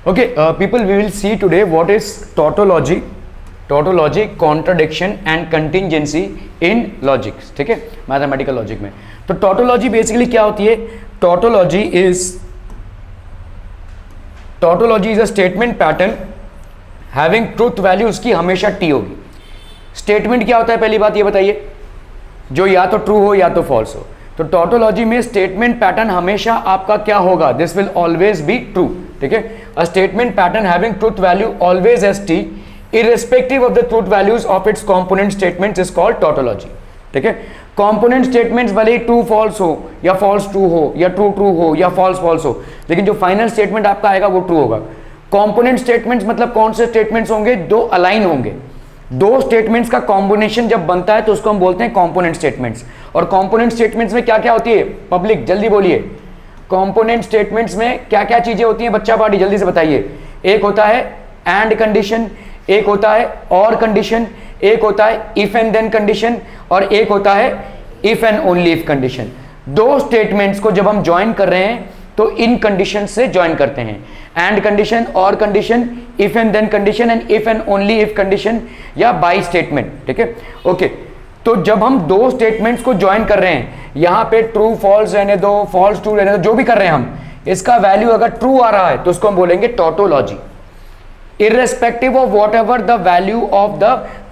Okay, people, we will see today what is tautology, contradiction and contingency in logics. ठीक है, mathematical logic में. तो tautology basically क्या होती है? Tautology is a statement pattern having truth value उसकी हमेशा t होगी. स्टेटमेंट क्या होता है पहली बात ये बताइए, जो या तो ट्रू हो या तो फॉल्स हो. तो टॉटोलॉजी में स्टेटमेंट पैटर्न हमेशा आपका क्या होगा? This will always be true. ठीक है, a statement pattern having truth value always as T irrespective of the truth values of its component statements is called tautology. ठीक है, कंपोनेंट स्टेटमेंट्स भले ही ट्रू फॉल्स हो या फॉल्स ट्रू हो या true true हो या फॉल्स फॉल्स हो, लेकिन जो फाइनल स्टेटमेंट आपका आएगा वो ट्रू होगा. कंपोनेंट स्टेटमेंट्स मतलब कौन से स्टेटमेंट्स होंगे? दो अलाइन होंगे. दो स्टेटमेंट्स का कॉम्बिनेशन जब बनता है तो उसको हम बोलते हैं कंपोनेंट स्टेटमेंट्स. और कंपोनेंट स्टेटमेंट्स में क्या क्या होती है? पब्लिक जल्दी बोलिए, कंपोनेंट स्टेटमेंट्स में क्या क्या चीजें होती हैं? बच्चा पार्टी जल्दी से बताइए. एक होता है एंड कंडीशन, एक होता है और कंडीशन, एक होता है इफ एंड देन कंडीशन, और एक होता है if and only if condition. दो स्टेटमेंट्स को जब हम ज्वाइन कर रहे हैं तो इन कंडीशन से ज्वाइन करते हैं. एंड कंडीशन, और condition, if and then condition and if and only if condition या बाई स्टेटमेंट. ठीक है, ओके. तो जब हम दो स्टेटमेंट्स को ज्वाइन कर रहे हैं, यहां पे ट्रू फॉल्स रहने दो, फॉल्स ट्रू रहने दो, जो भी कर रहे हैं हम, इसका वैल्यू अगर ट्रू आ रहा है तो उसको हम बोलेंगे tautology. irrespective of whatever the value of the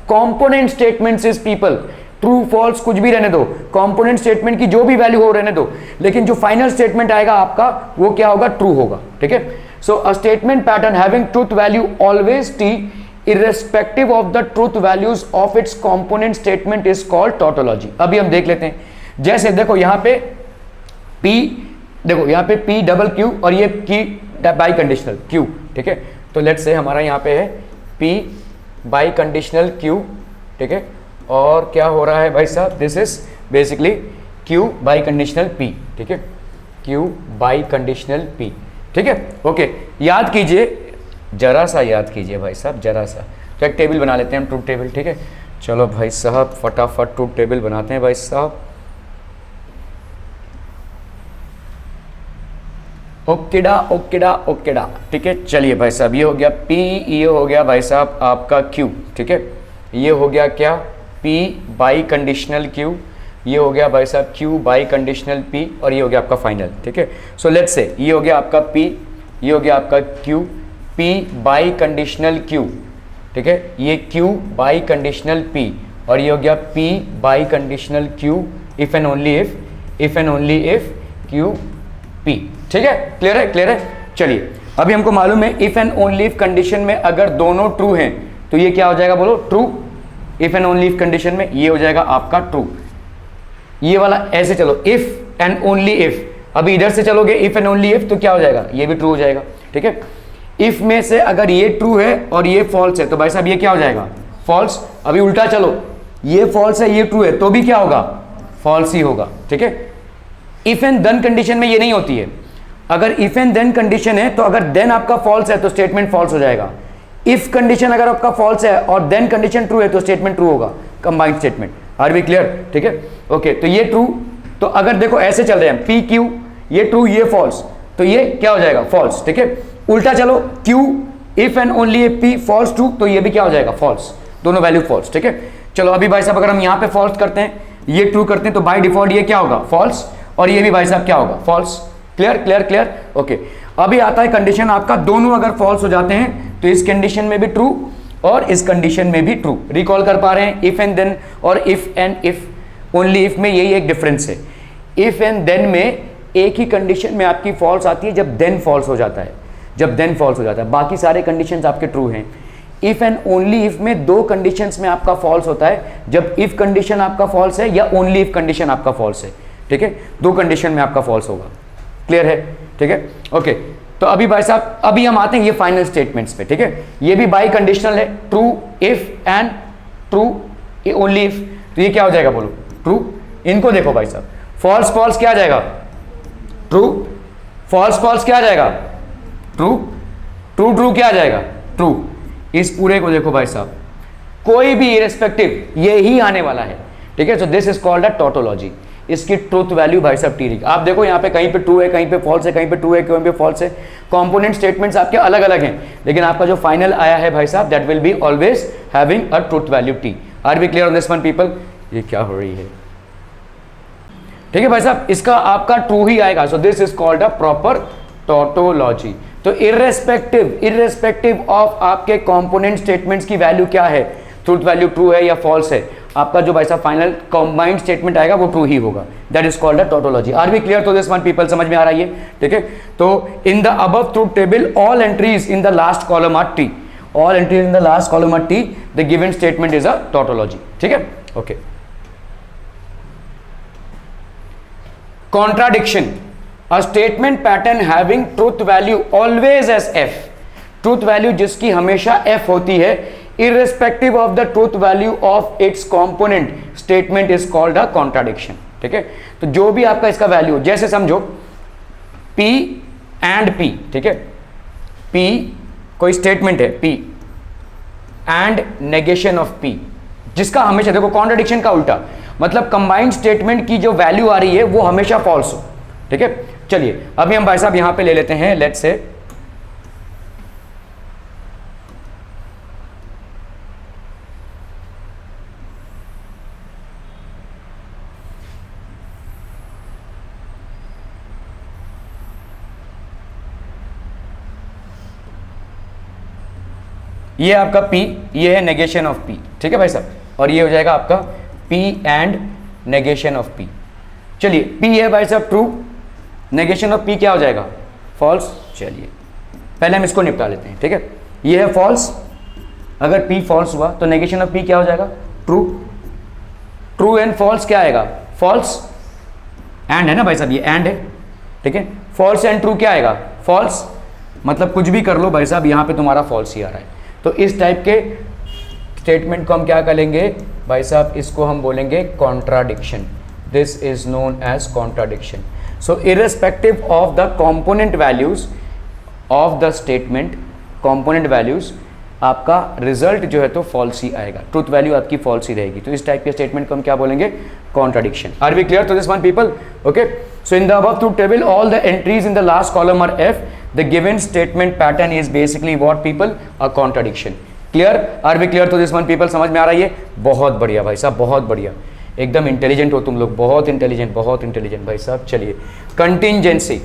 component statements is people. True false कुछ भी रहने दो, कंपोनेंट स्टेटमेंट की जो भी वैल्यू हो रहने दो, लेकिन जो फाइनल स्टेटमेंट आएगा आपका वो क्या होगा? ट्रू होगा. ठीक है, so a statement pattern having truth value always T irrespective of the truth values of its component statement is called tautology. अभी हम देख लेते हैं. जैसे देखो यहाँ पे P, देखो यहाँ पे P डबल Q और ये की बाई कंडीशनल Q. ठीक है, तो लेट्स से हमारा यहाँ पे है P बाई कंडीशनल Q. ठीक है, और क्या हो रहा है भाई साहब? This is basically Q by conditional P. ठीक है, Q बाई कंडीशनल P. ठीक है, ओके. याद कीजिए, जरा सा याद कीजिए भाई साहब, जरा सा. तो एक टेबल बना लेते हैं हम, ट्रूथ टेबल. ठीक है, चलो भाई साहब फटाफट ट्रूथ टेबल बनाते हैं भाई साहब. ओकेडा ओकेडा ओकेडा. ठीक है, चलिए भाई साहब, ये हो गया P, ये हो गया भाई साहब आपका Q. ठीक है, ये हो गया क्या? P बाई कंडीशनल Q, ये हो गया भाई साहब Q बाई कंडीशनल P, और ये हो गया आपका फाइनल. ठीक है, सो लेट्स से ये हो गया आपका P, ये हो गया आपका Q, P by conditional Q. ठीक है, ये Q बाई कंडीशनल P, और ये हो गया P by conditional Q if and only if Q P. ठीक है, क्लियर है? क्लियर है. चलिए, अभी हमको मालूम है if and only if condition में अगर दोनों ट्रू हैं तो ये क्या हो जाएगा? बोलो, true. If and only if condition में ये हो जाएगा आपका ट्रू. ये वाला ऐसे चलो, इफ एंड ओनली इफ. अभी इधर से चलोगे इफ एंड ओनली इफ तो क्या हो जाएगा? ये भी ट्रू हो जाएगा. ठीक है, इफ में से अगर ये ट्रू है और ये फॉल्स है तो भाई साहब ये क्या हो जाएगा? फॉल्स. अभी उल्टा चलो, ये फॉल्स है ये ट्रू है तो भी क्या होगा? फॉल्स ही होगा. ठीक है, इफ एंड देन कंडीशन में ये नहीं होती है. अगर इफ एंड देन कंडीशन है तो अगर देन आपका फॉल्स है तो स्टेटमेंट फॉल्स हो जाएगा. इफ कंडीशन अगर आपका फॉल्स है और देन कंडीशन ट्रू है तो स्टेटमेंट ट्रू होगा. Combined statement. Are we clear? ठीक है, ओके. तो ये ट्रू, तो अगर देखो ऐसे चल रहे हैं P Q, ये ट्रू ये फॉल्स, तो ये क्या हो जाएगा? फॉल्स. ठीक है, उल्टा चलो, Q if and only if P false true, तो ये भी क्या हो जाएगा? फॉल्स. दोनों वैल्यू फॉल्स. ठीक है, चलो अभी भाई साहब अगर हम यहाँ पे फॉल्स करते हैं, ये ट्रू करते हैं, तो बाय डिफॉल्ट ये क्या होगा? फॉल्स. और ये भी भाई साहब क्या होगा? False. Clear clear clear, okay. अभी आता है कंडीशन आपका, दोनों अगर फॉल्स हो जाते हैं तो इस कंडीशन में भी ट्रू और इस कंडीशन में भी ट्रू. रिकॉल कर पा रहे हैं? इफ एंड देन और if and if only if में यही एक डिफरेंस है. इफ एंड देन में एक ही कंडीशन में आपकी फॉल्स आती है जब देन फॉल्स हो जाता है, जब देन फॉल्स हो जाता है. बाकी सारे कंडीशंस आपके ट्रू हैं. इफ एंड ओनली इफ में दो कंडीशंस में आपका फॉल्स होता है, जब इफ कंडीशन आपका फॉल्स है या ओनली इफ कंडीशन आपका फॉल्स है. ठीक है, दो कंडीशन में आपका फॉल्स होगा. क्लियर है? ठीक है, ओके. तो अभी भाई साहब अभी हम आते हैं ये फाइनल स्टेटमेंट्स पे. ठीक है, ये भी बाई कंडीशनल है, true if and true only if. तो ये क्या हो जाएगा? बोलो, ट्रू. इनको देखो भाई साहब, फॉल्स फॉल्स क्या आ जाएगा? ट्रू. फॉल्स फॉल्स क्या आ जाएगा? ट्रू. ट्रू ट्रू क्या आ जाएगा? ट्रू. इस पूरे को देखो भाई साहब, कोई भी इरेस्पेक्टिव ये ही आने वाला है. ठीक है, so this is called a tautology. इसकी ट्रूथ वैल्यू भाई साहब टी रहेगी। आप देखो यहाँ पे कहीं पे ट्रू है, कहीं पे फॉल्स है, कहीं पे ट्रू है, कहीं पे फॉल्स है, कंपोनेंट स्टेटमेंट्स आपके अलग अलग हैं, लेकिन आपका जो फाइनल आया है भाई साहब that will be always having a truth value T. Are we clear on this one people? ये क्या हो रही है, ठीक है भाई साहब, इसका आपका ट्रू ही आएगा। So this is called a proper tautology. तो इर्रेस्पेक्टिव ऑफ आपके कंपोनेंट स्टेटमेंट्स की वैल्यू क्या है, ट्रूथ वैल्यू ट्रू है या फॉल्स है, आपका जो भाई साहब फाइनल कंबाइंड स्टेटमेंट आएगा वो ट्रू ही होगा। That is called a tautology. Are we clear? तो दिस वन पीपल समझ में आ रही है, ठीक है। तो in the above truth table all entries in the last column are T, all entries in the last column are T, the given statement is a tautology, ठीक है, okay. Contradiction, a statement pattern having truth value always as f, truth value जिसकी हमेशा f होती है irrespective of the truth value of its component statement is called a contradiction, ठीक है। तो जो भी आपका इसका वैल्यू, जैसे समझो p and p, ठीक है, p कोई स्टेटमेंट है p and negation of p, जिसका हमेशा देखो कॉन्ट्राडिक्शन का उल्टा मतलब कंबाइंड स्टेटमेंट की जो वैल्यू आ रही है वो हमेशा फॉल्स हो, ठीक है। चलिए अभी हम भाई साहब यहां पे ले लेते हैं, लेट्स से ये आपका P, ये है नेगेशन ऑफ P, ठीक है भाई साहब, और ये हो जाएगा आपका P and negation of P। चलिए P है भाई साहब ट्रू, नेगेशन ऑफ P क्या हो जाएगा, फॉल्स। चलिए पहले हम इसको निपटा लेते हैं, ठीक है। ये है फॉल्स, अगर P फॉल्स हुआ तो नेगेशन ऑफ P क्या हो जाएगा, ट्रू। ट्रू एंड फॉल्स क्या आएगा, फॉल्स एंड है ना भाई साहब, ये एंड है, ठीक है। फॉल्स एंड ट्रू क्या आएगा, फॉल्स, मतलब कुछ भी कर लो भाई साहब यहाँ पे तुम्हारा फॉल्स ही आ रहा है। तो इस टाइप के स्टेटमेंट को हम क्या करेंगे भाई साहब, इसको हम बोलेंगे contradiction. This is known as contradiction. So irrespective of the component values of the statement, component values आपका रिजल्ट जो है तो फॉल्स ही आएगा, ट्रूथ वैल्यू आपकी फॉल्स ही रहेगी। तो इस टाइप के स्टेटमेंट को हम क्या बोलेंगे, contradiction. Are we clear to this one people? Okay, so in the above truth table all the entries in the last column are F, the given statement pattern is basically what people, a contradiction. Clear? Are we clear to this one people? समझ में आ रही है? बहुत बढ़िया भाई साहब, बहुत बढ़िया, एकदम इंटेलिजेंट हो तुम लोग, बहुत इंटेलिजेंट, बहुत इंटेलिजेंट भाई साहब। चलिए कंटिंजेंसी,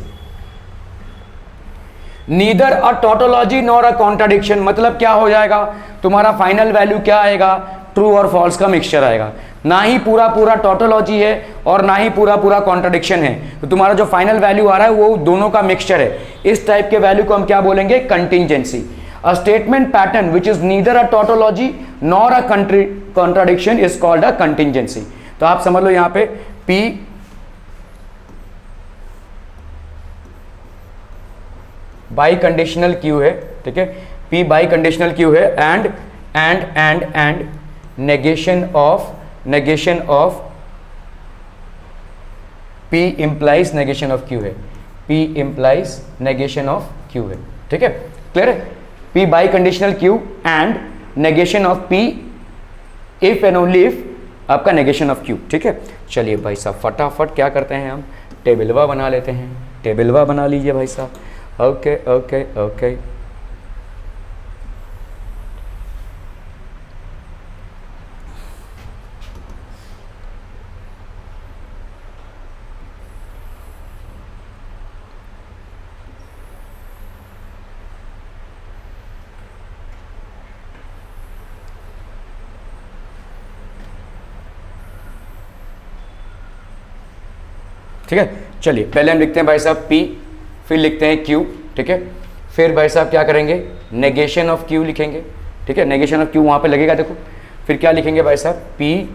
नीदर अ टोटोलॉजी नॉर अ कॉन्ट्राडिक्शन, मतलब क्या हो जाएगा, तुम्हारा फाइनल वैल्यू क्या आएगा, ट्रू और फॉल्स का मिक्सचर आएगा। ना ही पूरा पूरा टोटोलॉजी है और ना ही पूरा पूरा कॉन्ट्राडिक्शन है, तो तुम्हारा जो फाइनल वैल्यू आ रहा है वो दोनों का मिक्सचर है। इस टाइप के वैल्यू को हम क्या बोलेंगे, contingency. A statement pattern which is neither a tautology nor a contradiction is called a contingency. तो आप समझ लो यहां पे P बाई कंडीशनल क्यू है, ठीक है, P बाई कंडीशनल क्यू है, and negation of P implies negation of Q है, P implies negation of Q है, ठीक है, क्लियर है। P by conditional Q and negation of P if and only if आपका नेगेशन ऑफ Q, ठीक है। चलिए भाई साहब फटाफट क्या करते हैं, हम टेबलवा बना लेते हैं, टेबलवा बना लीजिए भाई साहब। ओके ओके ओके, ठीक है। चलिए पहले हम लिखते हैं भाई साहब P, फिर लिखते हैं Q, ठीक है, फिर भाई साहब क्या करेंगे, नेगेशन ऑफ Q लिखेंगे, ठीक है, नेगेशन ऑफ Q वहाँ पे लगेगा देखो, फिर क्या लिखेंगे भाई साहब, P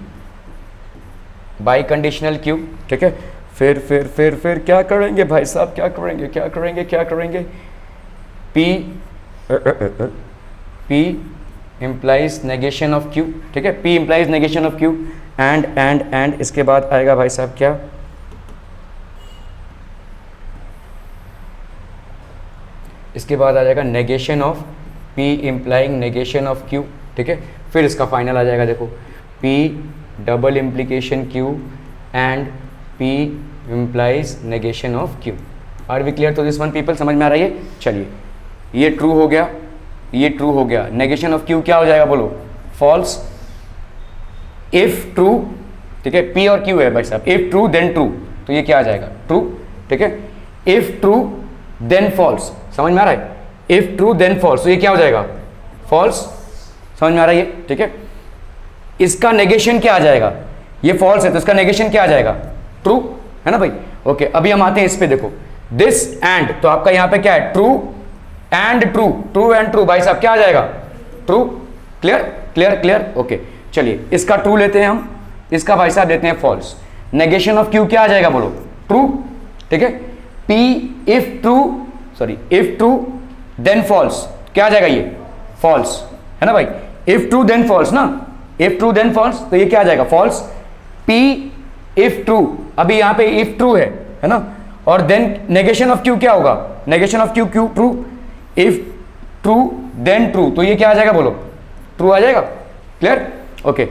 बाई कंडीशनल Q, ठीक है, फिर क्या करेंगे भाई साहब, क्या करेंगे P implies negation of Q, ठीक है, P implies negation of Q and इसके बाद आएगा भाई साहब क्या, इसके बाद आ जाएगा negation of P implying negation of Q, ठीक है, फिर इसका फाइनल आ जाएगा देखो P double implication Q and P implies negation of Q. Are we clear to this one people? समझ में आ रही है? चलिए, ये ट्रू हो गया, ये ट्रू हो गया, नेगेशन ऑफ Q क्या हो जाएगा बोलो? फॉल्स. इफ ट्रू, ठीक है, P और Q है भाई साहब, इफ ट्रू देन ट्रू, तो ये क्या आ जाएगा? ट्रू. ठीक है, इफ ट्रू देन फॉल्स, समझ में आ रहा है? इफ ट्रू देन फॉल्स, तो ये क्या हो जाएगा? फॉल्स. समझ में आ रही है? ठीक है, इसका नेगेशन क्या आ जाएगा? ये फॉल्स है तो इसका नेगेशन क्या आ जाएगा? ट्रू, है ना भाई? ओके, अभी हम आते हैं इस पे, देखो दिस एंड, तो आपका यहां पे क्या है? True and true, true and true, भाई साहब क्या आ जाएगा? True. Clear clear clear. Okay, चलिए इसका ट्रू लेते हैं हम, इसका भाई साहब लेते हैं फॉल्स. नेगेशन ऑफ क्यू क्या आ जाएगा बोलो? ट्रू. ठीक है, P if true, sorry if true then false, क्या आ जाएगा? ये फॉल्स, है ना भाई? इफ ट्रू देन फॉल्स ना, इफ ट्रू देन फॉल्स, तो ये क्या आ जाएगा? फॉल्स. पी इफ ट्रू, अभी यहां पे इफ ट्रू है ना, और देन नेगेशन ऑफ क्यू क्या होगा? Negation of Q Q true. If true then true, तो ये क्या आ जाएगा बोलो? ट्रू आ जाएगा. क्लियर. ओके,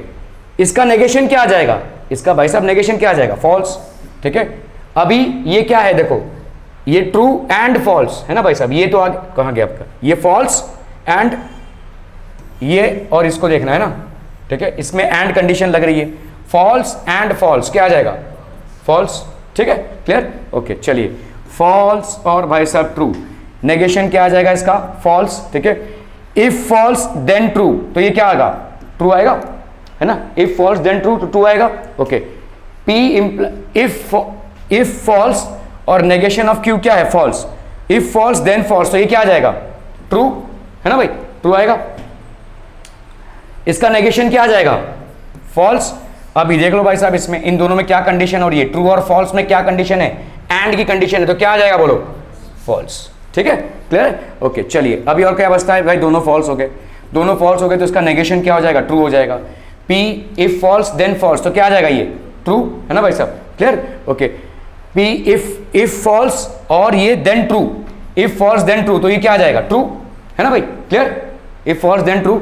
इसका नेगेशन क्या आ जाएगा? इसका भाई साहब नेगेशन क्या आ जाएगा? फॉल्स. ठीक है, अभी ये क्या है देखो, ये ट्रू एंड फॉल्स है ना भाई साहब, ये तो आगे कहां गया आपका? ये फॉल्स एंड ये, और इसको देखना है ना. ठीक है, इसमें एंड कंडीशन लग रही है, फॉल्स एंड फॉल्स, क्या आ जाएगा? फॉल्स. ठीक है, क्लियर. ओके, चलिए फॉल्स और भाई साहब ट्रू, नेगेशन क्या आ जाएगा इसका? फॉल्स. ठीक है, इफ फॉल्स देन ट्रू, तो ये क्या आएगा? ट्रू आएगा, है ना? इफ फॉल्स देन ट्रू, तो ट्रू आएगा. ओके, पी इफ फॉल्स और नेगेशन ऑफ क्यू क्या है? False. If false then false, तो ये क्या आ जाएगा? ट्रू, है ना भाई? ट्रू आएगा. इसका नेगेशन क्या आ जाएगा? फॉल्स. अभी देख लो भाई साहब, इसमें इन दोनों में क्या कंडीशन हो रही है? ट्रू और फॉल्स में क्या कंडीशन है? एंड की कंडीशन है, तो क्या आ जाएगा बोलो? फॉल्स. ठीक है, क्लियर है. ओके, चलिए अभी और क्या बचता है भाई? दोनों फॉल्स हो गए, दोनों फॉल्स हो गए, तो इसका नेगेशन क्या हो जाएगा? ट्रू हो जाएगा. P if false then false, तो क्या आ जाएगा? ये ट्रू, है ना भाई साहब? Clear. Okay, P if false और ये then true, if false then true, तो ये क्या आ जाएगा? ट्रू, है ना भाई? Clear. If false then true,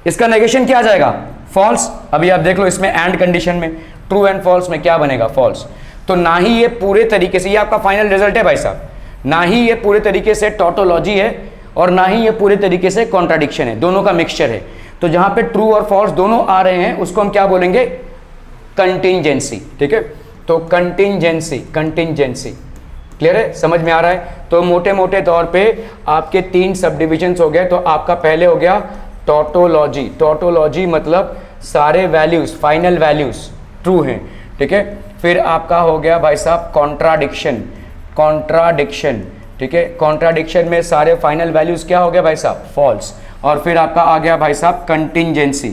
इसका नेगेशन क्या आ जाएगा? फॉल्स. अभी आप देख लो इसमें एंड कंडीशन में ट्रू एंड फॉल्स में क्या बनेगा? फॉल्स. तो ना ही ये पूरे तरीके से, ये आपका फाइनल रिजल्ट है भाई साहब, ना ही ये पूरे तरीके से टॉटोलॉजी है और ना ही ये पूरे तरीके से कॉन्ट्राडिक्शन है, दोनों का मिक्सचर है. तो जहां पे ट्रू और फॉल्स दोनों आ रहे हैं उसको हम क्या बोलेंगे? कंटिंजेंसी. ठीक है, तो कंटिंजेंसी, कंटिंजेंसी. क्लियर है? समझ में आ रहा है? तो मोटे मोटे तौर पे आपके 3 सब डिविजन्स हो गए. तो आपका पहले हो गया टॉटोलॉजी. टॉटोलॉजी मतलब सारे वैल्यूज, फाइनल वैल्यूज ट्रू हैं. ठीक है, फिर आपका हो गया भाई साहब कॉन्ट्राडिक्शन. कॉन्ट्राडिक्शन, ठीक है, कॉन्ट्राडिक्शन में सारे फाइनल वैल्यूज क्या हो गया भाई साहब? फॉल्स. और फिर आपका आ गया भाई साहब कंटिंजेंसी.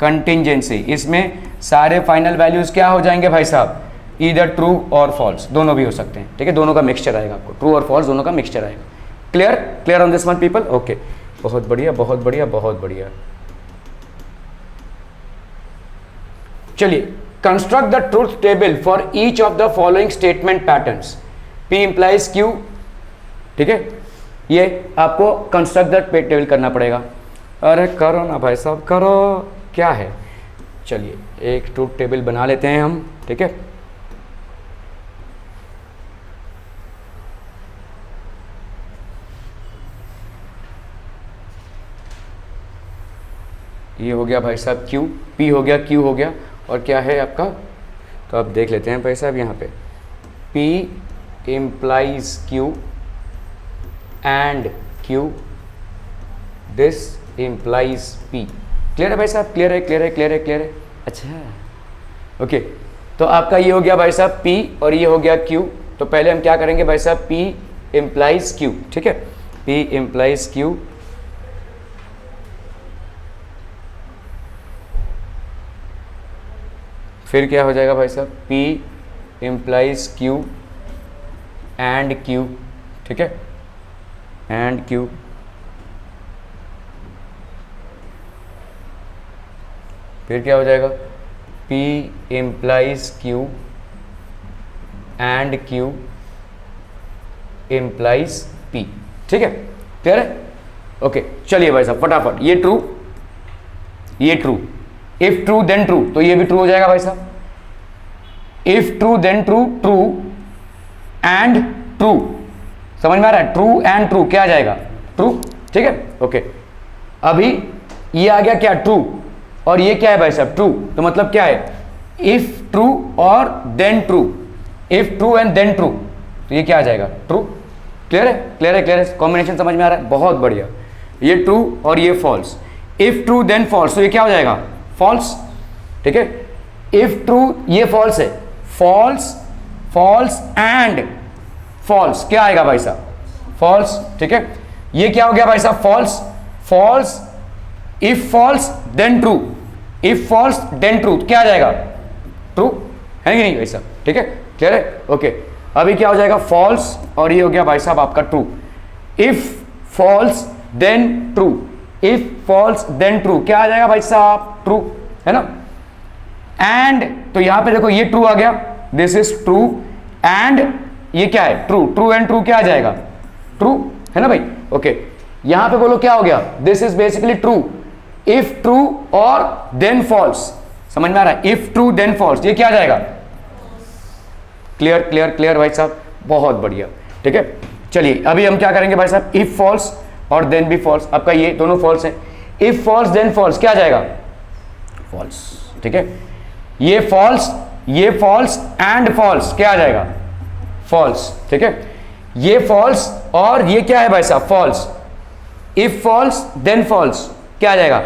कंटिंजेंसी, इसमें सारे फाइनल वैल्यूज क्या हो जाएंगे भाई साहब? ईदर ट्रू और फॉल्स, दोनों भी हो सकते हैं. ठीक है, दोनों का मिक्सचर आएगा आपको, ट्रू और फॉल्स दोनों का मिक्सचर आएगा. Clear clear on this one people. Okay, बहुत बढ़िया बहुत बढ़िया बहुत बढ़िया. चलिए, construct the truth table for each of the following statement patterns. P implies Q. ठीक है, ये आपको कंस्ट्रक्ट द टेबल करना पड़ेगा. अरे करो ना भाई साहब, करो, क्या है. चलिए एक ट्रूथ टेबल बना लेते हैं हम. ठीक है, ये हो गया भाई साहब Q, P हो गया, Q हो गया, और क्या है आपका? तो अब देख लेते हैं भाई साहब यहाँ पे P implies Q and Q, this implies P. Clear है भाई साहब? क्लियर है, क्लियर है, क्लियर है, क्लियर है. अच्छा, ओके, तो आपका ये हो गया भाई साहब P और ये हो गया Q. तो पहले हम क्या करेंगे भाई साहब? P implies Q. ठीक है, P implies Q. फिर क्या हो जाएगा भाई साहब? P implies Q and Q. ठीक है, and Q. फिर क्या हो जाएगा? P implies Q and Q implies P. ठीक है, क्लियर है? ओके, चलिए भाई साहब फटाफट, ये ट्रू, ये true, if true then true, तो ये भी ट्रू हो जाएगा भाई साहब. If true then true, true and true, समझ में आ रहा है? ट्रू एंड ट्रू क्या आ जाएगा? ट्रू, ठीक है, ओके। अभी ये आ गया क्या? ट्रू, और ये क्या है भाई साहब? ट्रू, तो मतलब क्या है? इफ ट्रू और then true, if true and then true, तो ये क्या आ जाएगा? ट्रू। क्लियर है? क्लियर है? क्लियर है? कॉम्बिनेशन समझ में आ रहा है? बहुत बढ़िया। ये ट्रू और ये false, if true then false, तो ये क्या हो जाएगा? फॉल्स, ठीक है। इफ ट्रू, ये फॉल्स है, फॉल्स, फॉल्स एंड फॉल्स, क्या आएगा भाई साहब? फॉल्स, ठीक है। ये क्या हो गया भाई साहब? False, false, if false then true, if false then true, क्या आ जाएगा? ट्रू, है कि नहीं भाई साहब? ठीक है, क्लियर है? ओके। अभी क्या हो जाएगा? फॉल्स, और ये हो गया भाई साहब आपका true. If false then true, if false then true, क्या आ जाएगा भाई साहब? ट्रू, है ना। एंड, तो यहां पे देखो ये ट्रू आ गया, दिस इज ट्रू, एंड ये क्या है? ट्रू, ट्रू एंड ट्रू क्या आ जाएगा? ट्रू, है ना भाई? ओके। यहां पे बोलो क्या हो गया? This is basically true, if true और देन फॉल्स, समझ में आ रहा है? इफ ट्रू देन फॉल्स, ये क्या आ जाएगा? क्लियर, क्लियर, क्लियर भाई साहब, बहुत बढ़िया, ठीक है। चलिए अभी हम क्या करेंगे भाई साहब? इफ फॉल्स और देन भी फॉल्स, आपका ये दोनों फॉल्स है। इफ फॉल्स देन फॉल्स क्या आ जाएगा? फॉल्स, ठीक है। ये फॉल्स एंड फॉल्स क्या आ जाएगा? फॉल्स, ठीक है। ये फॉल्स और ये क्या है भाई साहब? False. If false then false क्या आ जाएगा?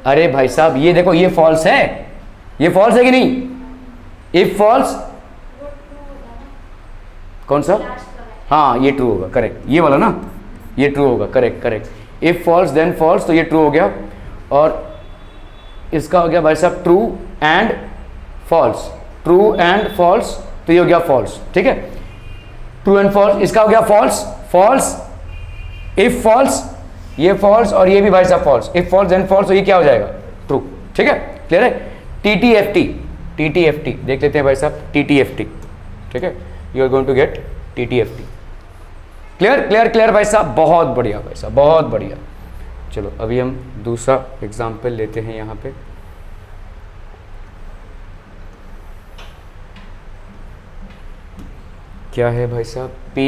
अरे भाई साहब ये देखो, ये फॉल्स है, ये फॉल्स है कि नहीं? इफ फॉल्स, कौन सा? हाँ ये ट्रू होगा, करेक्ट, ये वाला ना, ये ट्रू होगा, correct correct. If false then false, तो ये ट्रू हो गया, और इसका हो गया भाई साहब true and false, true and false, तो ये हो गया फॉल्स, ठीक है। ट्रू एंड फॉल्स, इसका हो गया फॉल्स, फॉल्स, इफ फॉल्स, ये फॉल्स और ये भी भाई साहब false, if false then false, तो ये क्या हो जाएगा? ट्रू, ठीक है, क्लियर है। TTFT, TTFT देख लेते हैं भाई साहब, TTFT, ठीक है, you are going to get TTFT। Clear, clear, clear भाई साहब, बहुत बढ़िया भाई साहब, बहुत बढ़िया। चलो अभी हम दूसरा एग्जाम्पल लेते हैं यहाँ पे। क्या है भाई साहब? P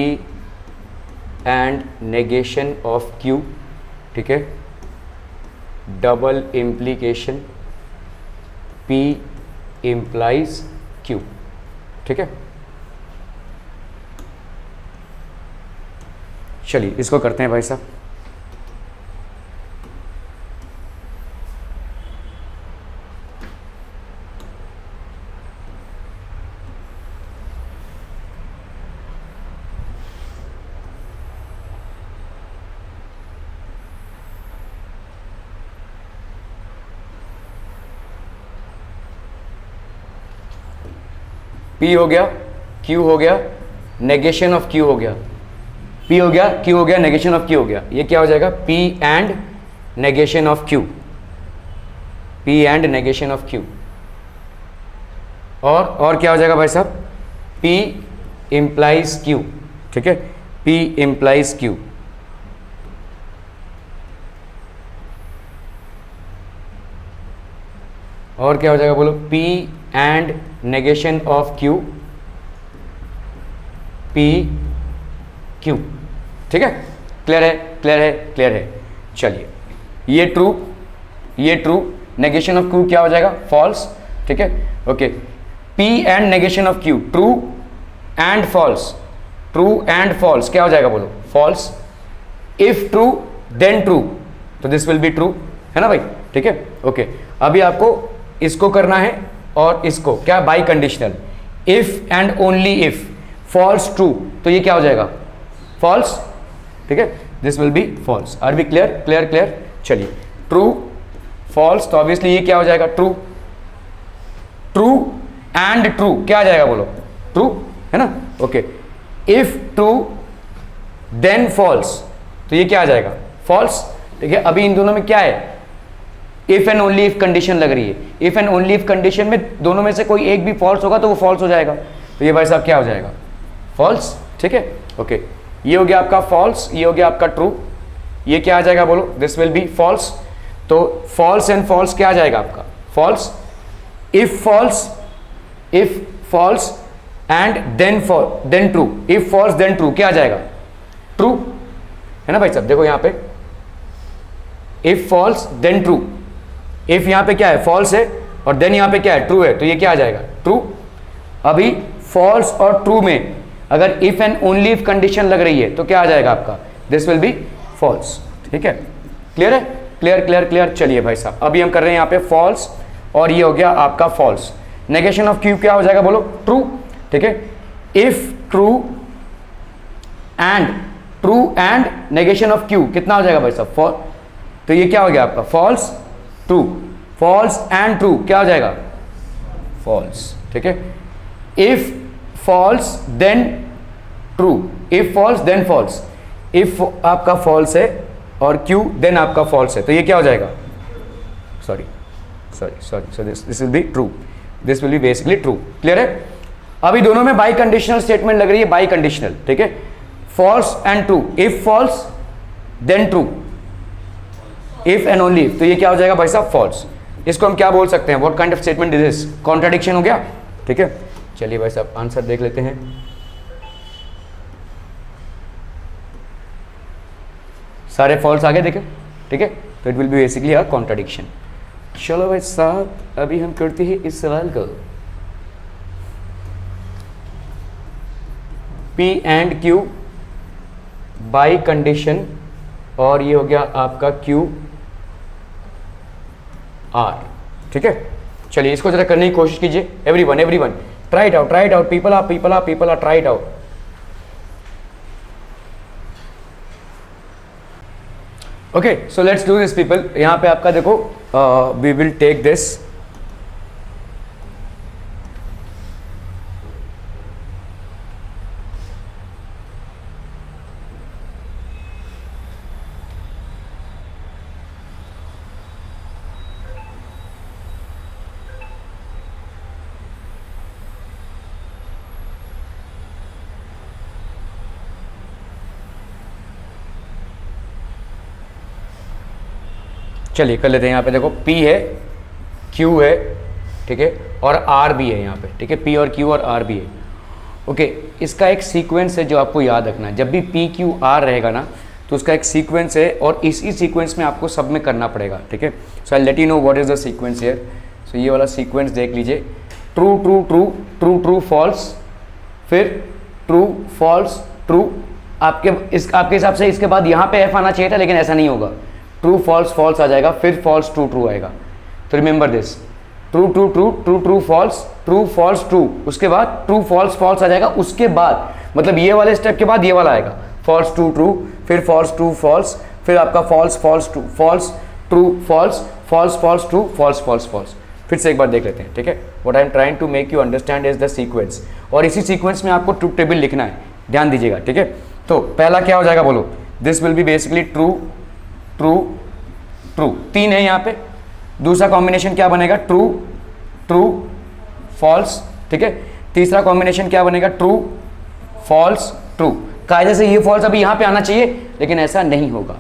and negation of Q, ठीक है, double implication P implies Q, ठीक है। चलिए इसको करते हैं भाई साहब। P हो गया, Q हो गया, नेगेशन ऑफ Q हो गया, P हो गया, Q हो गया, नेगेशन ऑफ Q हो गया। ये क्या हो जाएगा? P and negation of Q, P and negation of Q। और क्या हो जाएगा भाई साहब? P इम्प्लाइज Q, ठीक है, P इम्प्लाइज Q। और क्या हो जाएगा बोलो? P and negation of Q, P Q, ठीक है। क्लियर है, क्लियर है, क्लियर है। चलिए ये ट्रू, ये ट्रू, नेगेशन ऑफ Q क्या हो जाएगा? फॉल्स, ठीक है, okay. P and negation of Q, true and false, true and false क्या हो जाएगा बोलो? False. If true then true, तो दिस विल बी ट्रू, है ना भाई, ठीक है, ओके। अभी आपको इसको करना है और इसको क्या? Biconditional, if and only if false true, तो ये क्या हो जाएगा? फॉल्स, ठीक है, this will be false. Are we clear? Clear, clear. चलिए ट्रू फॉल्स, तो ऑब्वियसली ये क्या हो जाएगा? ट्रू, ट्रू एंड ट्रू क्या आ जाएगा बोलो? ट्रू, है ना, okay. If true then false, तो ये क्या आ जाएगा? फॉल्स, ठीक है। अभी इन दोनों में क्या है? If and only if condition लग रही है। If and only if condition में दोनों में से कोई एक भी फॉल्स होगा तो वो फॉल्स हो जाएगा, तो ये भाई साहब क्या हो जाएगा? फॉल्स, ठीक है, ओके। ये हो गया आपका फॉल्स, ये हो गया आपका ट्रू, ये क्या आ जाएगा बोलो? This will be false. तो फॉल्स एंड फॉल्स क्या आ जाएगा आपका? False. If false and then true, if false then true, क्या आ जाएगा? ट्रू, है ना भाई साहब? देखो यहां पे if false then true, if यहां पे क्या है? फॉल्स है, और देन यहां पे क्या है? ट्रू है, तो ये क्या आ जाएगा? ट्रू। अभी फॉल्स और ट्रू में अगर if and only if condition लग रही है तो क्या आ जाएगा आपका? This will be false. ठीक है, क्लियर है? Clear clear clear. चलिए भाई साहब, अभी हम कर रहे हैं यहाँ पे फॉल्स, और ये हो गया आपका फॉल्स। नेगेशन ऑफ क्यू क्या हो जाएगा बोलो? ट्रू। ठीक है, if true and negation of Q कितना हो जाएगा भाई साहब? फॉल। तो ये क्या हो गया आपका? False true, false and true क्या हो जाएगा? फॉल्स। ठीक है, if false then true, if false then false, if आपका फॉल्स है और क्यू देन आपका फॉल्स है, तो ये क्या हो जाएगा? Sorry, so this will be true, this will be basically true. Clear है? अभी दोनों में बाई कंडीशनल स्टेटमेंट लग रही है, बाई कंडीशनल। ठीक है, false and true, if false then true, if and only if, तो ये क्या हो जाएगा भाई साहब? फॉल्स। इसको हम क्या बोल सकते हैं? What kind of statement is this? Contradiction हो गया। ठीक है, चलिए भाई साहब आंसर देख लेते हैं। सारे फॉल्स आगे देखे। ठीक है, तो it will be basically a contradiction. चलो भाई साहब, अभी हम करते हैं इस सवाल को। P and Q by condition, और ये हो गया आपका Q R। ठीक है, चलिए इसको जरा करने की कोशिश कीजिए। Everyone try it out, people are try it out. Okay, so let's do this people. यहां पे आपका देखो, वी विल टेक दिस, चलिए कर लेते हैं। यहाँ पे देखो P है, Q है, ठीक है, और R भी है यहाँ पे। ठीक है, P और Q और R भी है। ओके, इसका एक सीक्वेंस है जो आपको याद रखना है। जब भी P Q R रहेगा ना, तो उसका एक सीक्वेंस है, और इसी सीक्वेंस में आपको सब में करना पड़ेगा। ठीक है, so I let you know what is the sequence here. So ये वाला सीक्वेंस देख लीजिए, true true true true true false, फिर ट्रू फॉल्स ट्रू। आपके हिसाब से इसके बाद यहाँ पे F आना चाहिए था, लेकिन ऐसा नहीं होगा। ट्रू फॉल्स फॉल्स आ जाएगा, फिर फॉल्स ट्रू ट्रू आएगा। तो remember this, true true true true true false true, उसके बाद ट्रू फॉल्स फॉल्स आ जाएगा। उसके बाद मतलब ये वाले स्टेप के बाद ये वाला आएगा, फॉल्स ट्रू ट्रू, फिर फॉल्स ट्रू फॉल्स, फिर आपका false false true false true false false false true false false false. फिर से एक बार देख लेते हैं। ठीक है, what I am trying to make you understand is the sequence, और इसी सीक्वेंस में आपको ट्रूथ टेबल लिखना है, ध्यान दीजिएगा। ठीक है, तो पहला क्या हो जाएगा बोलो? This will be basically true true true, 3 है यहाँ पे। दूसरा कॉम्बिनेशन क्या बनेगा? True true false. ठीक है, तीसरा कॉम्बिनेशन क्या बनेगा? True false true. कायदे से ये फॉल्स अभी यहाँ पे आना चाहिए, लेकिन ऐसा नहीं होगा।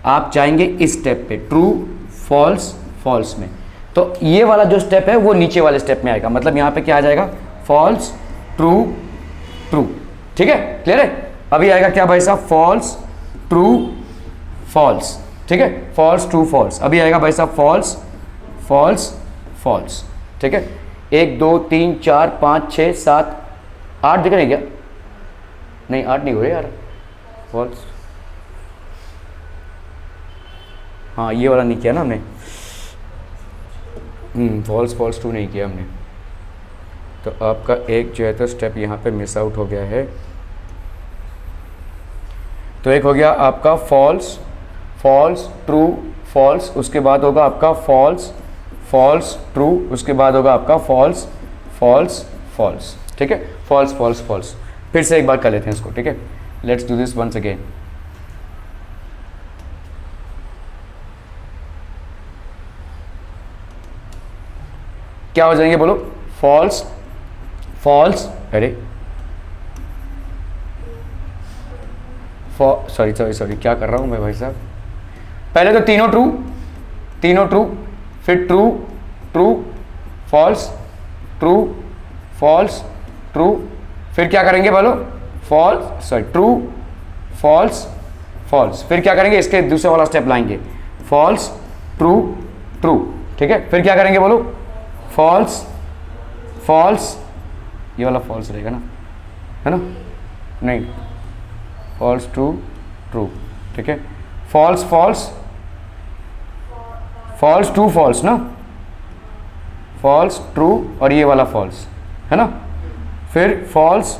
आप जाएंगे इस स्टेप पे, ट्रू फॉल्स फॉल्स में, तो ये वाला जो स्टेप है वो नीचे वाले स्टेप में आएगा। मतलब यहाँ पे क्या आ जाएगा? False true true. ठीक है, क्लियर है? अभी आएगा क्या भाई साहब? False true false. ठीक है, फॉल्स ट्रू फॉल्स। अभी आएगा भाई साहब फॉल्स फॉल्स फॉल्स। ठीक है, 1 2 3 4 5 6 7 8 दिख रहे क्या? नहीं, 8 नहीं हो रहे यार। फॉल्स, हाँ ये वाला नहीं किया ना हमने। फॉल्स फॉल्स ट्रू नहीं किया हमने, तो आपका एक जो है तो स्टेप यहाँ पे मिस आउट हो गया है। तो एक हो गया आपका फॉल्स फॉल्स ट्रू फॉल्स, उसके बाद होगा आपका फॉल्स फॉल्स ट्रू, उसके बाद होगा आपका फॉल्स फॉल्स फॉल्स। ठीक है, फॉल्स फॉल्स फॉल्स। फिर से एक बार कर लेते हैं इसको। ठीक है, let's do this once again. क्या हो जाएंगे बोलो? फॉल्स फॉल्स, अरे सॉरी क्या कर रहा हूँ मैं भाई साहब? पहले तो तीनों ट्रू, फिर true true false, true, false, true, फिर क्या करेंगे बोलो, false, sorry true, false, false, फिर क्या करेंगे, इसके दूसरा वाला स्टेप लाएंगे, फॉल्स, ट्रू, ट्रू, ठीक है, फिर क्या करेंगे बोलो, फॉल्स, फॉल्स, ये वाला फॉल्स रहेगा ना, है ना, नहीं, फॉल्स, ट्रू, ट्रू, ठीक है, false, false, false, true, false ना, फॉल्स, ट्रू, और ये वाला फॉल्स, है ना, फिर फॉल्स,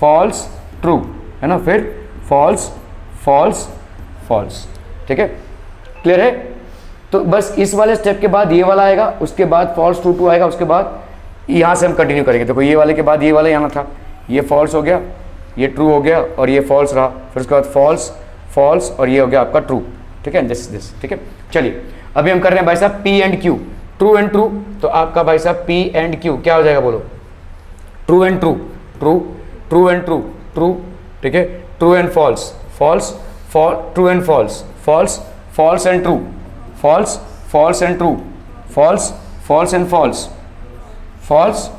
फॉल्स, ट्रू, है ना, फिर फॉल्स, फॉल्स, फॉल्स, ठीक है, क्लियर है। तो बस इस वाले स्टेप के बाद ये वाला आएगा, उसके बाद फॉल्स, ट्रू, ट्रू आएगा, उसके बाद यहाँ से हम कंटिन्यू करेंगे। देखो ये वाले के बाद ये वाला यहाँ था, ये फॉल्स हो गया, ये ट्रू हो गया, और ये फॉल्स रहा, फिर उसके बाद फॉल्स, फॉल्स, और ये हो गया आपका ट्रू, ठीक है, दिस, ठीक है। चलिए अभी हम कर रहे हैं भाई साहब P and Q, true and true, तो आपका भाई साहब पी एंड क्यू क्या हो जाएगा बोलो, true and true, true, true and true, true, ठीक है, true and false, false, true and false, false, false and true, false, false and true, false, false and false, false,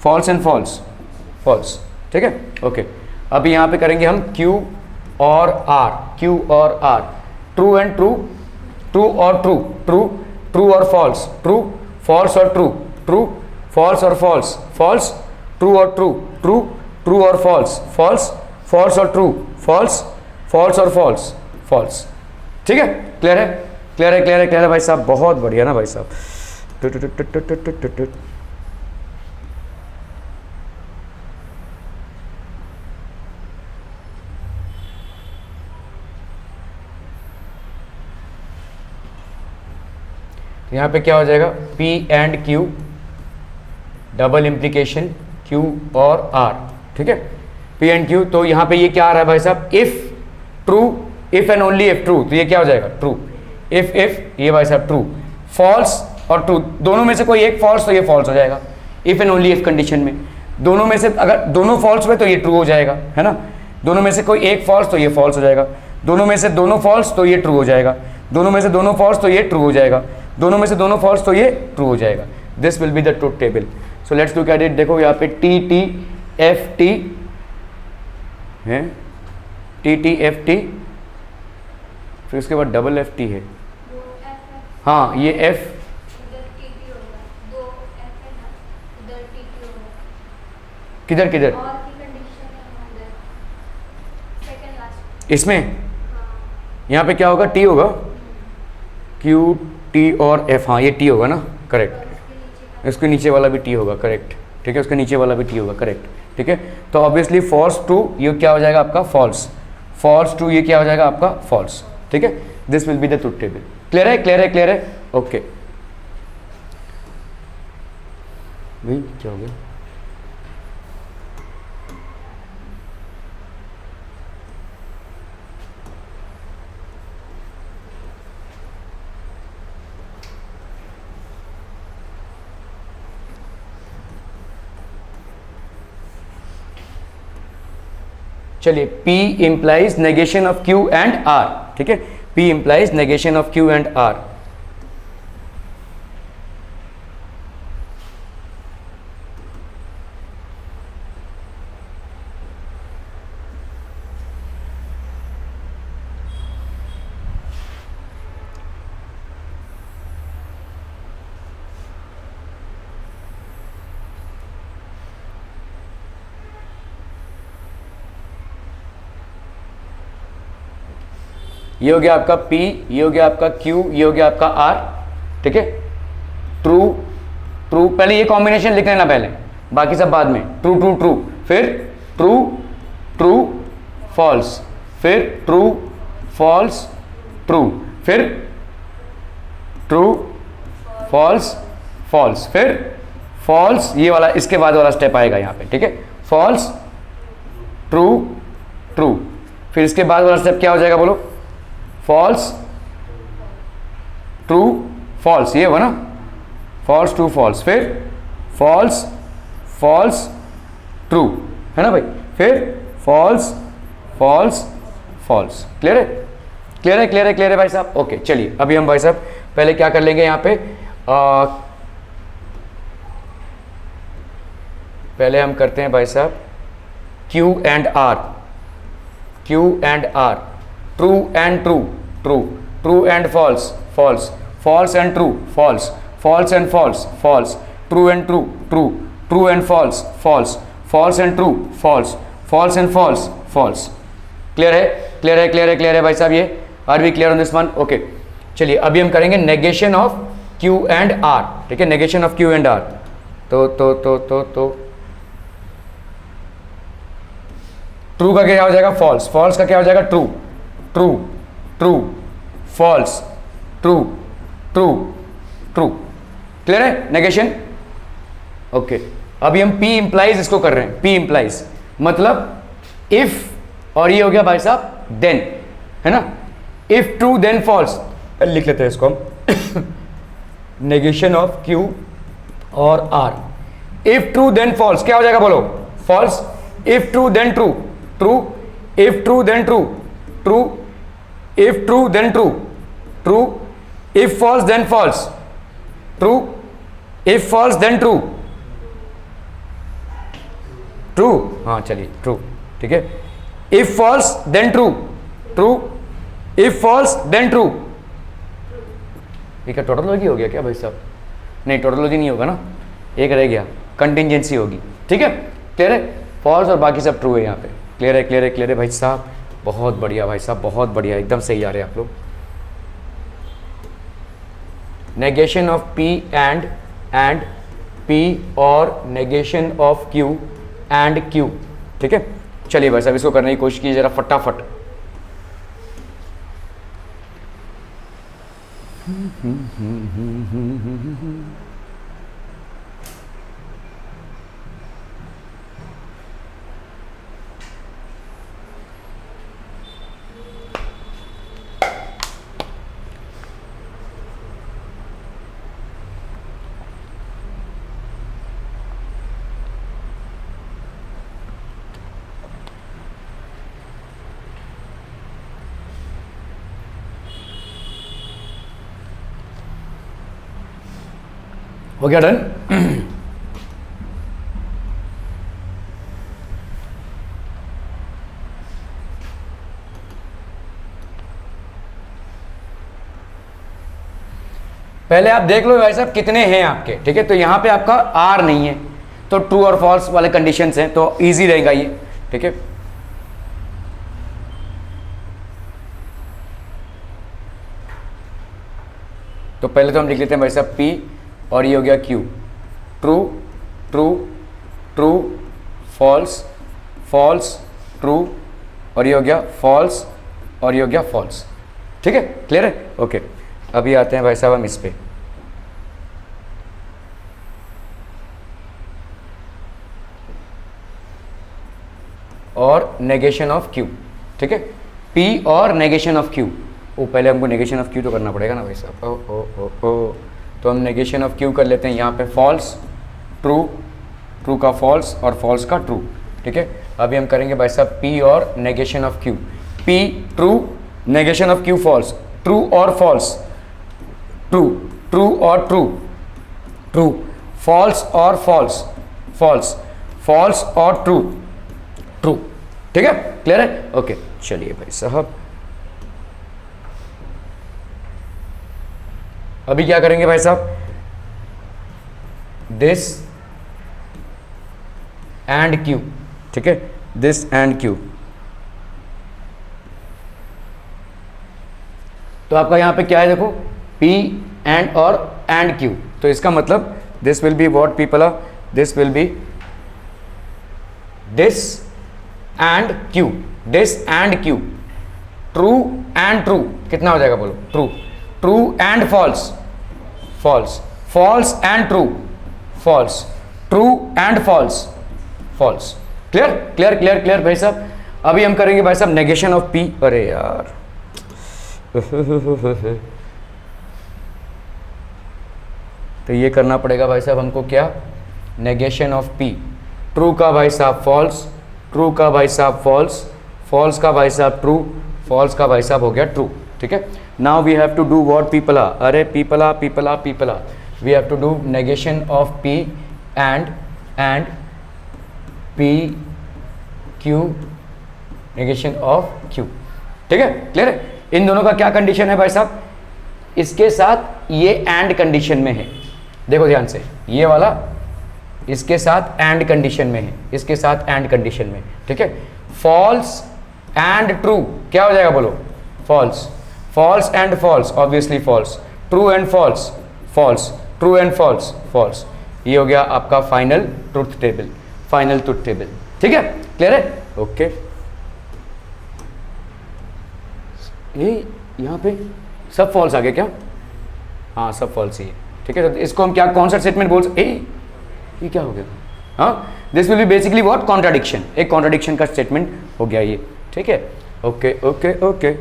false and false, false, ठीक है, okay. अभी यहाँ पे करेंगे हम Q और R, Q और R, true and true, true और ट्रू, ट्रू, ट्रू और फॉल्स, ट्रू, फॉल्स और ट्रू, ट्रू, फॉल्स और फॉल्स, फॉल्स, ट्रू और ट्रू, ट्रू, ट्रू और फॉल्स, फॉल्स, फॉल्स और ट्रू, फॉल्स, फॉल्स और फॉल्स, फॉल्स, ठीक है, क्लियर है, क्लियर है, क्लियर है, क्लियर है भाई साहब, बहुत बढ़िया ना भाई साहब। यहाँ पे क्या हो जाएगा, P and Q, double implication Q और R, ठीक है, P एंड Q, तो यहाँ पे ये क्या आ रहा है भाई साहब, if true, if and only if true, तो ये क्या हो जाएगा, ट्रू, इफ ये भाई साहब ट्रू, फॉल्स और ट्रू, दोनों में से कोई एक फॉल्स तो ये फॉल्स हो जाएगा, if and only if condition में, दोनों में से अगर दोनों फॉल्स हुए तो ये ट्रू हो जाएगा, है ना, दोनों में से कोई एक फॉल्स तो ये फॉल्स हो जाएगा, दोनों में से दोनों फॉल्स तो ये ट्रू हो जाएगा, दोनों में से दोनों फॉल्स तो ये ट्रू हो जाएगा, दोनों में से दोनों फॉल्स तो ये ट्रू हो जाएगा, this will be the truth table. So let's look at it, देखो यहाँ पे टी टी एफ टी है, टी टी एफ टी, फिर उसके बाद डबल एफ टी है, हाँ ये एफ, किधर किधर इसमें, यहाँ पे क्या होगा, टी होगा, क्यू टी और एफ, हाँ ये टी होगा ना, करेक्ट, इसके नीचे वाला भी टी होगा, करेक्ट, ठीक है, उसके नीचे वाला भी टी होगा, करेक्ट, ठीक है, तो ऑब्वियसली फॉल्स टू ये क्या हो जाएगा आपका, फॉल्स, फॉल्स टू ये क्या हो जाएगा आपका, फॉल्स, ठीक है, this will be the truth table, clear है, क्लियर है, क्लियर है, ओके। भाई क्या हो गया, चलिए P implies negation of Q and R, ठीक है, P implies negation of Q and R, ये हो गया आपका P, ये हो गया आपका Q, ये हो गया आपका R, ठीक है, ट्रू, ट्रू, पहले ये कॉम्बिनेशन लिख लेना पहले, बाकी सब बाद में, ट्रू ट्रू ट्रू, फिर ट्रू, ट्रू, फॉल्स, फिर ट्रू, फॉल्स, ट्रू, फिर ट्रू, फॉल्स, फॉल्स, फिर फॉल्स, ये वाला इसके बाद वाला स्टेप आएगा यहाँ पे, ठीक है, फॉल्स, ट्रू, ट्रू, फिर इसके बाद वाला स्टेप क्या हो जाएगा बोलो, फॉल्स, ट्रू, फॉल्स, ये होगा ना, फॉल्स, ट्रू, फॉल्स, फिर फॉल्स, फॉल्स, ट्रू, है ना भाई, फिर फॉल्स, फॉल्स, फॉल्स, क्लियर है, क्लियर है, क्लियर है, क्लियर है भाई साहब, ओके। चलिए अभी हम भाई साहब पहले क्या कर लेंगे यहाँ पे, पहले हम करते हैं भाई साहब Q and R, Q and R, true and true, true, true and false, false, false and true, false, false and false, false, true and true, true, true and false, false, false and true, false, false and false, false. Clear है, clear है, clear है, clear है भाई साहब, ये are we clear on this one? Okay, चलिए अभी हम करेंगे negation of Q and R, ठीक है, negation of Q and R। तो ट्रू का क्या हो जाएगा? फॉल्स, फॉल्स का क्या हो जाएगा? True, true, true, false, true, true, true. Clear है नेगेशन? ओके, अभी हम P इंप्लाइज इसको कर रहे हैं, P इंप्लाइज मतलब इफ, और ये हो गया भाई साहब देन, है ना, इफ ट्रू देन फॉल्स, लिख लेते हैं इसको हम नेगेशन ऑफ Q और R। If true then false क्या हो जाएगा बोलो? False. If true then true, true, if true then true, true, if true then true, true, if false then false, true, if false then true, true, हाँ चलिए true, ठीक है, if false then true, true, if false then true. ये क्या tautology हो गया क्या भाई साहब? नहीं, टोटोलॉजी नहीं होगा ना, एक रह गया, कंटिंजेंसी होगी, ठीक है, क्लियर है, फॉल्स और बाकी सब ट्रू है यहाँ पे। क्लियर है, क्लियर है, क्लियर है भाई साहब, बहुत बढ़िया भाई साहब, बहुत बढ़िया, एकदम सही आ रहे हैं आप लोग। Negation of P and P और negation of Q and Q, ठीक है। चलिए भाई साहब इसको करने की कोशिश कीजिए जरा फटाफट। हो गया डन? पहले आप देख लो भाई साहब कितने हैं आपके, ठीक है, तो यहां पे आपका आर नहीं है, तो ट्रू और फॉल्स वाले कंडीशंस हैं, तो इजी रहेगा ये, ठीक है। तो पहले तो हम लिख लेते हैं भाई साहब P और ये हो गया Q, true, true, true, false, false, true, और ये हो गया फॉल्स, और ये हो गया फॉल्स, ठीक है, क्लियर है, ओके। अभी आते हैं भाई साहब हम इस पे, और नेगेशन ऑफ Q, ठीक है, P और नेगेशन ऑफ Q। वो पहले हमको नेगेशन ऑफ Q तो करना पड़ेगा ना भाई साहब, ओ तो हम नेगेशन ऑफ Q कर लेते हैं यहाँ पे, फॉल्स, ट्रू, ट्रू का फॉल्स और फॉल्स का ट्रू, ठीक है। अभी हम करेंगे भाई साहब P और negation of Q, P true, negation of Q false, true और फॉल्स, ट्रू, ट्रू और ट्रू, ट्रू, फॉल्स और फॉल्स, फॉल्स, फॉल्स और ट्रू, ट्रू, ठीक है, क्लियर है, ओके। चलिए भाई साहब अभी क्या करेंगे भाई साहब, दिस एंड Q, ठीक है, दिस एंड Q। तो आपका यहां पे क्या है देखो, P एंड और एंड Q, तो इसका मतलब this will be what people are, this will be this and Q, this and Q, true and true, कितना हो जाएगा बोलो, true, true and false, false, false and true, false, true and false, false, clear, clear, clear, clear भाई साहब। अभी हम करेंगे भाई साहब नेगेशन ऑफ P, अरे यार तो ये करना पड़ेगा भाई साहब हमको, क्या, नेगेशन ऑफ P, ट्रू का भाई साहब फॉल्स, ट्रू का भाई साहब फॉल्स, फॉल्स का भाई साहब ट्रू, फॉल्स का भाई साहब हो गया ट्रू, ठीक है। Now we have to do what people are, अरे people are, we have to do negation of P and P Q negation of Q, ठीक है, क्लियर है। इन दोनों का क्या कंडीशन है भाई साहब, इसके साथ ये एंड कंडीशन में है, देखो ध्यान से, ये वाला इसके साथ एंड कंडीशन में है, इसके साथ एंड कंडीशन में, ठीक है। फॉल्स एंड ट्रू क्या हो जाएगा बोलो, false, false and false obviously false, true and false false, true and false false. ये हो गया आपका final truth table, final truth table, ठीक है, क्लियर है, ओके। ये यहाँ पे सब फॉल्स आ गया क्या, हाँ सब फॉल्स ही है, ठीक है। तो इसको हम क्या, कौन सा स्टेटमेंट बोल सकते, ये क्या हो गया, हाँ, this will be basically what, contradiction, एक कॉन्ट्राडिक्शन का स्टेटमेंट हो गया ये, ठीक है, ओके ओके ओके।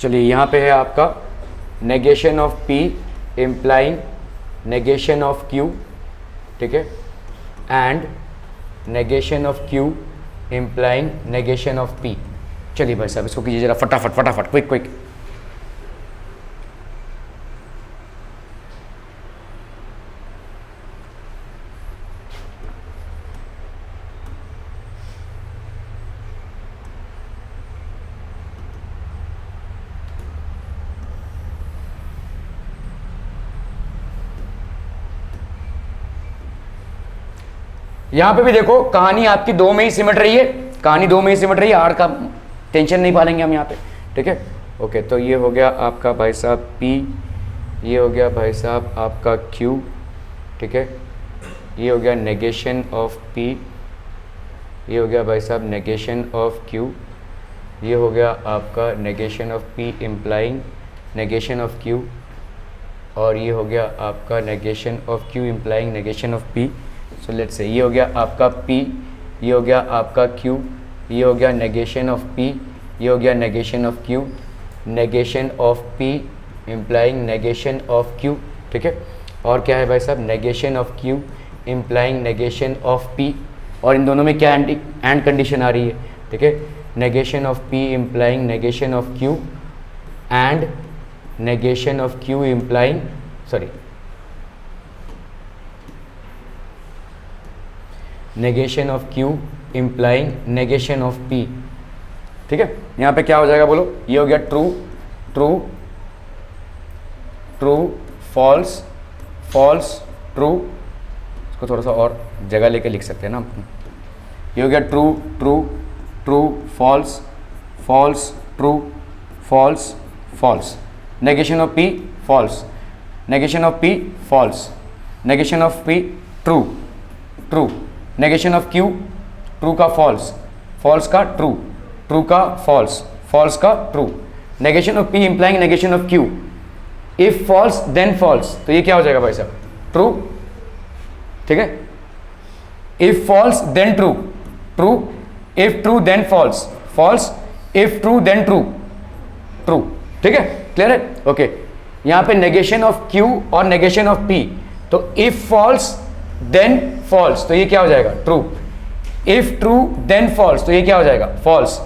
चलिए यहाँ पे है आपका negation of P implying negation of Q, ठीक है, and negation of Q implying negation of P। चलिए भाई साहब इसको कीजिए जरा फटाफट फटाफट, क्विक क्विक। यहां पे भी देखो कहानी आपकी दो में ही सिमट रही है, कहानी दो में ही सिमट रही है, आर का टेंशन नहीं पालेंगे हम यहाँ पे, ठीक है, ओके। तो ये हो गया आपका भाई साहब P, ये हो गया भाई साहब आपका Q, ठीक है, ये हो गया नेगेशन ऑफ P, ये हो गया भाई साहब नेगेशन ऑफ Q, ये हो गया आपका negation of P implying negation of Q, और ये हो गया आपका negation of Q implying negation of P। So let's say ये हो गया आपका P, ये हो गया आपका Q, ये हो गया नेगेशन ऑफ P, ये हो गया negation of Q, negation of P implying negation of Q, ठीक है। और क्या है भाई साहब, negation of Q implying negation of P, और इन दोनों में क्या एंड कंडीशन आ रही है, ठीक है, negation of P implying negation of Q and negation of Q implying negation of Q implying negation of P, ठीक है। यहाँ पे क्या हो जाएगा बोलो, ये हो गया true true true false false true, इसको थोड़ा सा और जगह लेके लिख सकते हैं ना, ये हो गया true true true false false true false false, negation of P false, negation of P false, negation of P true true, negation of Q true का फॉल्स, फॉल्स का ट्रू, ट्रू का फॉल्स, फॉल्स का true, negation of P implying negation of Q, if false then false, तो ये क्या हो जाएगा भाई साहब, ट्रू, ठीक है, if false then true true, if true then false false, if true then true true, ठीक है, क्लियर है, ओके। यहाँ पे नेगेशन ऑफ Q और नेगेशन ऑफ P, तो इफ फॉल्स देन फॉल्स, तो ये क्या हो जाएगा, true, if true then false, तो ये क्या हो जाएगा, false,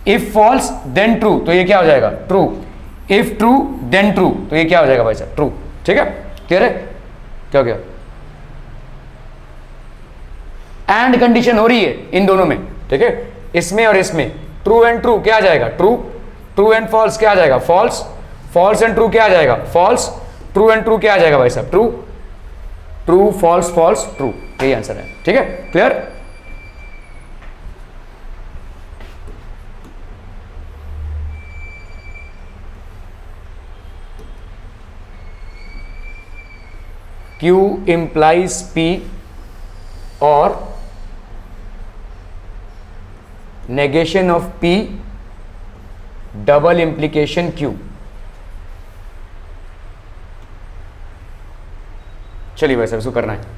if false then true, तो ये क्या हो जाएगा, true, if true then true, तो ये क्या हो जाएगा भाई साहब, ट्रू, ठीक है, क्लियर है, क्या हो गया, एंड कंडीशन हो रही है इन दोनों में, ठीक है, इसमें और इसमें, ट्रू एंड ट्रू क्या आ जाएगा, ट्रू, ट्रू एंड फॉल्स क्या आ जाएगा, फॉल्स, फॉल्स एंड ट्रू क्या आ जाएगा, फॉल्स, ट्रू एंड ट्रू क्या आ जाएगा भाई साहब, true, true false false true, यही आंसर है, ठीक है, क्लियर। Q implies P और negation of P double implication Q, चलिए भाई साहब इसको करना है।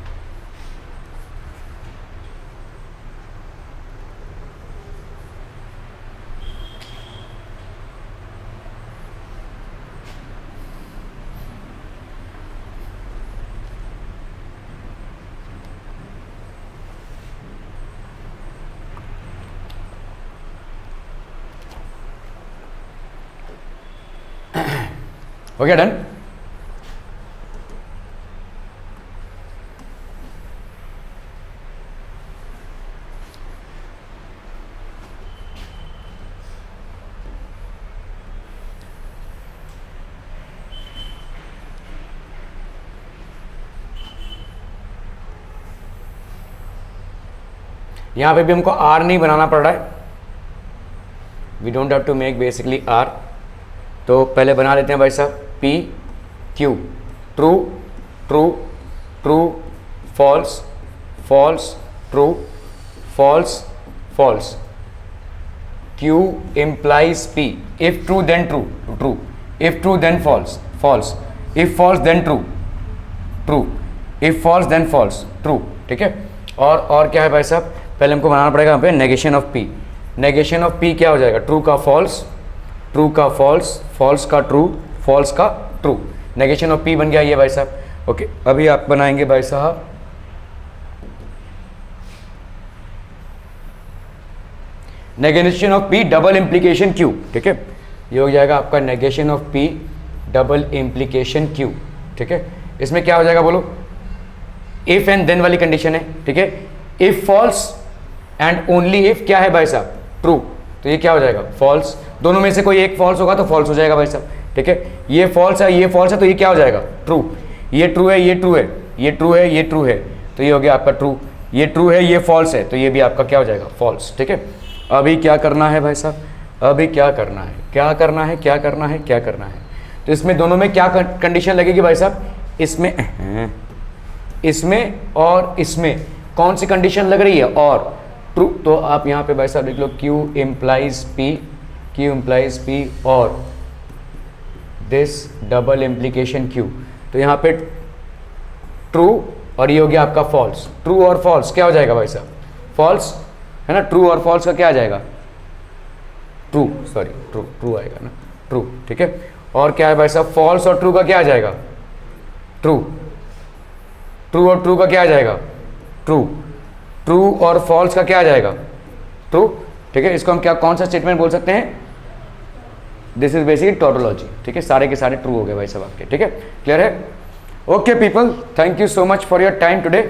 हो गया डन? यहां पे भी हमको आर नहीं बनाना पड़ रहा है, we don't have to make basically R. तो पहले बना लेते हैं भाई साहब P Q, true true true false false true false false, Q implies p, if true then true true, if true then false false, if false then true true, if false then false true। ठीक है, और क्या है भाई साहब, पहले हमको बनाना पड़ेगा यहाँ पे negation of P. Negation of P क्या हो जाएगा, ट्रू का फॉल्स, ट्रू का फॉल्स, फॉल्स का ट्रू, फॉल्स का ट्रू। नेगेशन ऑफ पी बन गया ये भाई साहब। ओके, अभी आप बनाएंगे भाई साहब negation of P double implication Q. ठीक है, ये हो जाएगा आपका negation of P double implication Q. ठीक है, इसमें क्या हो जाएगा बोलो, इफ एंड देन वाली कंडीशन है। ठीक है, if false and only if क्या है भाई साहब, ट्रू, तो ये क्या हो जाएगा फॉल्स। दोनों में से कोई एक फॉल्स होगा तो फॉल्स हो जाएगा भाई साहब। ठीक है, ये फॉल्स है ये फॉल्स है तो ये क्या हो जाएगा ट्रू। ये ट्रू है ये ट्रू है, ये ट्रू है ये ट्रू है, तो ये हो गया आपका ट्रू। ये ट्रू है ये फॉल्स है तो ये भी आपका क्या हो जाएगा फॉल्स। ठीक है, अभी क्या करना है भाई साहब, अभी क्या करना है क्या करना है क्या करना है क्या करना है, तो इसमें दोनों में क्या कंडीशन लगेगी भाई साहब, इसमें और इसमें कौन सी कंडीशन लग रही है, और ट्रू। तो आप यहाँ पे भाई साहब लिख लो Q implies P, Q implies P और दिस डबल इम्प्लीकेशन क्यू। तो यहाँ पे ट्रू और ये हो गया आपका फॉल्स। ट्रू और फॉल्स क्या हो जाएगा भाई साहब, फॉल्स है ना, ट्रू और फॉल्स का क्या आ जाएगा ट्रू, सॉरी ट्रू, ट्रू आएगा ना ट्रू। ठीक है, और क्या है भाई साहब, फॉल्स और ट्रू का क्या आ जाएगा ट्रू, ट्रू और ट्रू का क्या आ जाएगा ट्रू, ट्रू और फॉल्स का क्या आ जाएगा ट्रू। ठीक है, इसको हम क्या कौन सा स्टेटमेंट बोल सकते हैं, दिस इज बेसिकली टोटोलॉजी। ठीक है, सारे के सारे ट्रू हो गए भाई साहब आपके। ठीक है, क्लियर है? Okay people, thank you so much for your time today.